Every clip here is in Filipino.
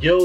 Yo,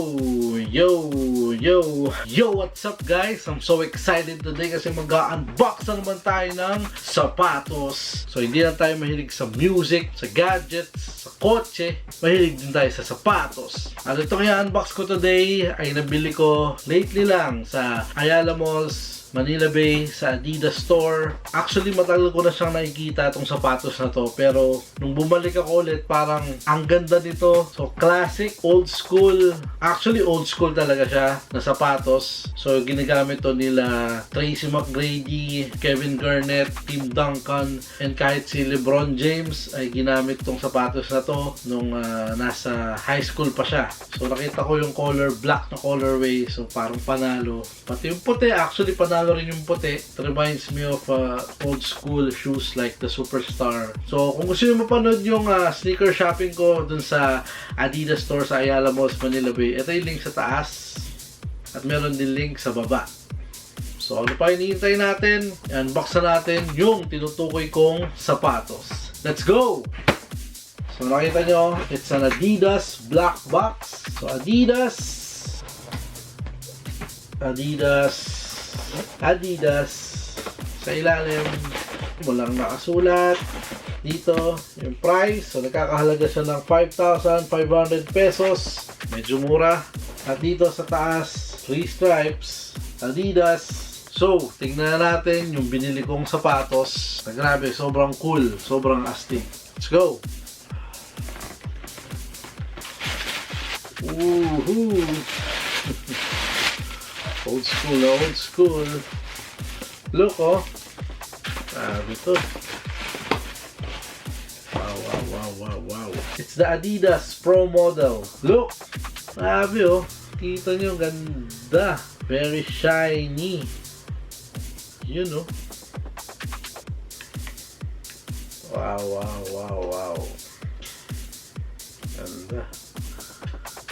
yo, yo, yo, what's up guys? I'm so excited today kasi mag-unbox na naman tayo ng sapatos. So hindi lang tayo mahilig sa music, sa gadgets, sa kotse, mahilig din tayo sa sapatos. At itong i-unbox ko today ay nabili ko lately lang sa Ayala Malls, Manila Bay, sa Adidas store. Actually, matagal ko na siyang nakikita itong sapatos na to. Pero, nung bumalik ako ulit, parang ang ganda nito. So, classic, old school. Actually, old school talaga siya na sapatos. So, ginagamit to nila Tracy McGrady, Kevin Garnett, Tim Duncan, and kahit si LeBron James ay ginamit tong sapatos na to nung nasa high school pa siya. So, nakita ko yung color, black na colorway. So, parang panalo. Pati yung puti, actually, panalo rin yung puti. It reminds me of old school shoes like the Superstar. So, kung gusto nyo mapanood yung sneaker shopping ko dun sa Adidas store sa Ayala Malls, Manila Bay, ito yung link sa taas at meron din link sa baba. So, ano pa hinihintay natin? Unbox na natin yung tinutukoy kong sapatos. Let's go! So, nakita nyo, it's an Adidas black box. So, Adidas, sa ilalim walang nakasulat dito yung price. So nagkakahalaga siya ng 5,500 pesos, medyo mura. At dito sa taas, 3 stripes, Adidas. So tingnan natin yung binili kong sapatos na grabe, sobrang cool, sobrang astig. Let's go! Woohoo! Old school, old school. Look, oh. Grabe to. Wow, wow, wow, wow, wow. It's the Adidas Pro model. Look. Grabe, oh. Kita nyo, ganda. Very shiny. Yun, oh. Wow, wow, wow, wow. Ganda.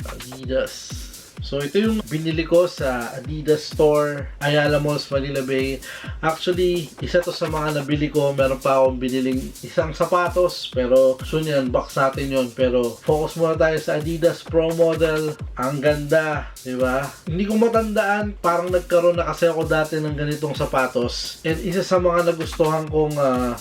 Adidas. So, ito yung binili ko sa Adidas store, Ayala Malls, Manila Bay. Actually, isa to sa mga nabili ko. Meron pa akong biniling isang sapatos, pero soon unbox natin yon. Pero, focus muna tayo sa Adidas Pro model. Ang ganda, di ba? Hindi ko matandaan, parang nagkaroon na kasi ako dati ng ganitong sapatos. And isa sa mga nagustuhan kong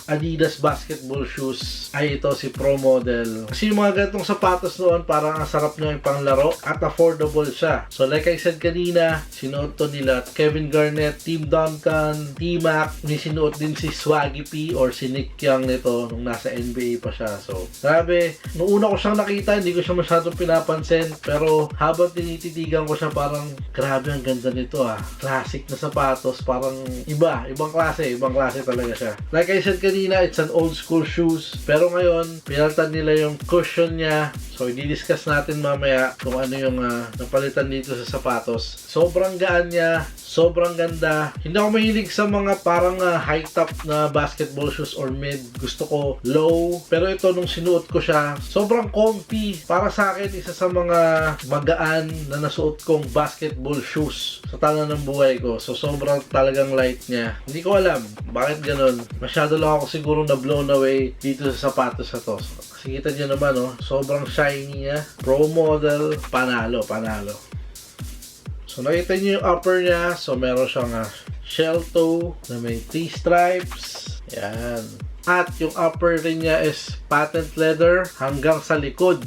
Adidas basketball shoes ay ito, si Pro model. Kasi yung mga ganitong sapatos noon, parang ang sarap nyo yung panglaro at affordable siya. So like I said kanina, sinuot to nila Kevin Garnett, Tim Duncan, T-Mac, may sinuot din si Swaggy P or si Nick Young nito nung nasa NBA pa siya. So grabe, nung una ko siyang nakita, hindi ko siya masyadong pinapansin, pero habang tinititigan ko siya, parang grabe, ang ganda nito ah. Classic na sapatos, parang ibang klase talaga siya. Like I said kanina, it's an old school shoes, pero ngayon pinalitan nila yung cushion niya. So i-discuss natin mamaya kung ano yung napalitan dito sa sapatos. Sobrang gaan niya, sobrang ganda. Hindi ako mahilig sa mga parang high top na basketball shoes or mid. Gusto ko low. Pero ito, nung sinuot ko siya, sobrang comfy. Para sa akin, isa sa mga magaan na nasuot kong basketball shoes sa tanan ng buhay ko. So sobrang talagang light niya. Hindi ko alam bakit ganun. Masyado lang ako siguro na blown away dito sa sapatos na to. So, kita nyo naman, oh, sobrang shiny niya. Pro model, panalo. So, nakita nyo yung upper niya. So, meron siyang shell toe na may 3 stripes. Yan. At yung upper rin niya is patent leather hanggang sa likod.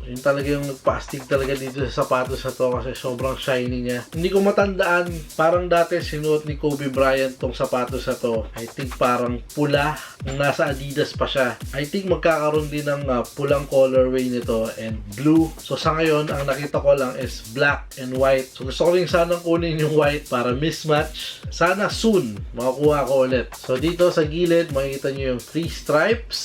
Yun talaga yung nagpa-astig talaga dito sa sapatos na to kasi sobrang shiny niya. Hindi ko matandaan, parang dati sinuot ni Kobe Bryant tong sapatos na to. I think parang pula, nung nasa Adidas pa siya. I think magkakaroon din ng pulang colorway nito and blue. So sa ngayon, ang nakita ko lang is black and white. So gusto ko rin sanang kunin yung white para mismatch. Sana soon makakuha ko ulit. So dito sa gilid, makikita nyo yung 3 stripes.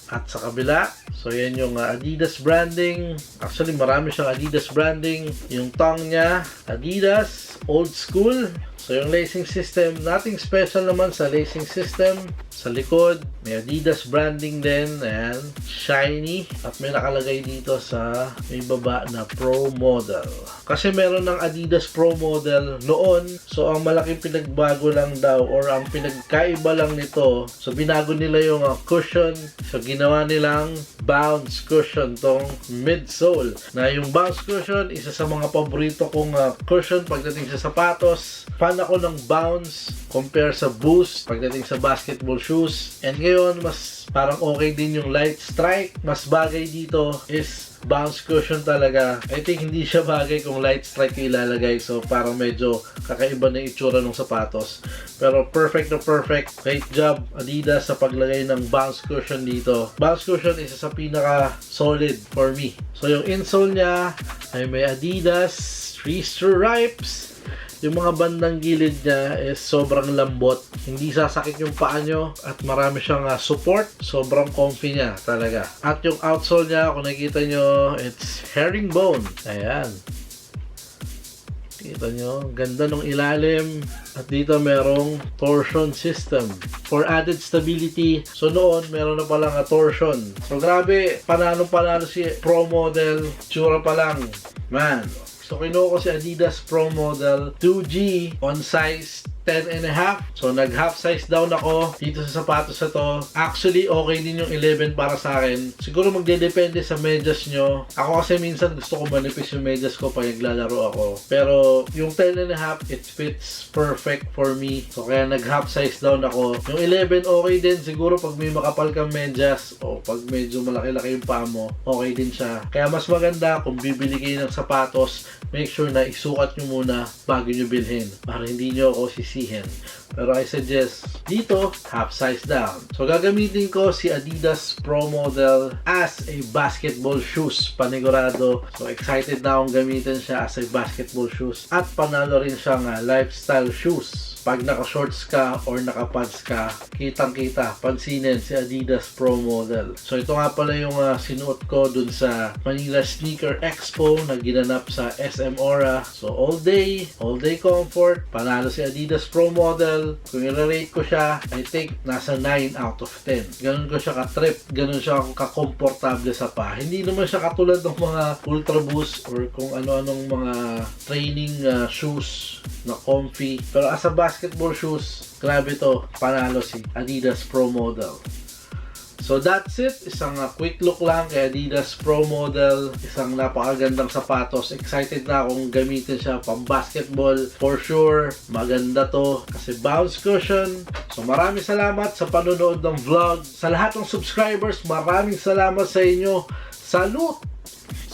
At sa kabila, so yan yung Adidas branding. Actually, marami siyang Adidas branding. Yung tongue niya, Adidas, old school. So yung lacing system, nothing special naman sa lacing system. Sa likod, may Adidas branding din. Ayan, shiny. At may nakalagay dito sa may baba na Pro model. Kasi meron ng Adidas Pro model noon. So ang malaking pinagbago lang daw or ang pinagkaiba lang nito, so binago nila yung cushion. So ginawa nilang bounce cushion tong midsole. Na yung bounce cushion, isa sa mga paborito kong cushion pagdating sa sapatos. Fan ako ng bounce compare sa boost pagdating sa basketball shoes. And ngayon, mas parang okay din yung light strike. Mas bagay dito is bounce cushion talaga. I think hindi siya bagay kung light strike ilalagay. So parang medyo kakaiba na itsura ng sapatos. Pero perfect na perfect. Great job Adidas sa paglagay ng bounce cushion dito. Bounce cushion isa sa pinaka solid for me. So yung insole niya ay may Adidas 3 stripes. Yung mga bandang gilid niya is sobrang lambot. Hindi sasakit yung paa nyo at marami siyang support. Sobrang comfy niya talaga. At yung outsole niya, kung nakikita nyo, it's herringbone. Ayan. Kita nyo, ganda ng ilalim. At dito merong torsion system for added stability. So noon, meron na palang torsion. So grabe, panalo si Pro Model. Tsura pa lang. Man. So kinuha ko si Adidas Pro Model 2G on size 10.5. So nag half size down ako dito sa sapatos na to. Actually okay din yung 11 para sa akin. Siguro magdedepende sa medyas nyo. Ako kasi minsan gusto ko manipis yung medyas ko pag naglalaro ako. Pero yung 10.5 it fits perfect for me. So kaya nag half size down ako. Yung 11 okay din siguro pag may makapal kang medyas o pag medyo malaki-laki yung paa mo, okay din siya. Kaya mas maganda kung bibili kayo ng sapatos, make sure na isukat nyo muna bago nyo bilhin para hindi nyo ako sisihin. Pero I suggest dito, half size down. So gagamitin ko si Adidas Pro Model as a basketball shoes, panigurado. So excited na akong gamitin siya as a basketball shoes. At panalo rin siyang lifestyle shoes. Pag naka-shorts ka or naka-pads ka, kitang-kita, pansinin si Adidas Pro Model. So ito nga pala yung sinuot ko dun sa Manila Sneaker Expo na ginanap sa SM Aura. So all day comfort, panalo si Adidas Pro Model. Kung i-rate ko siya, I think nasa 9 out of 10. Ganun ko siya ka-trip, ganun siya ka-komportable sa paa. Hindi naman siya katulad ng mga Ultra Boost or kung ano-anong mga training shoes na comfy. Pero as a basketball shoes, grabe to, panalo si Adidas Pro Model. So that's it. Isang quick look lang kay Adidas Pro Model. Isang napakagandang sapatos. Excited na akong gamitin siya pang basketball. For sure, maganda to kasi bounce cushion. So maraming salamat sa panonood ng vlog. Sa lahat ng subscribers, maraming salamat sa inyo. Salute!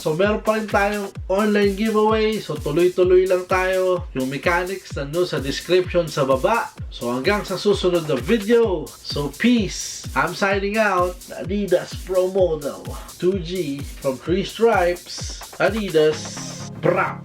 So meron pa rin tayong online giveaway. So tuloy-tuloy lang tayo. Yung mechanics nandun sa description sa baba. So hanggang sa susunod na video. So peace. I'm signing out. Adidas Pro Model 2G from 3 stripes. Adidas. Brap!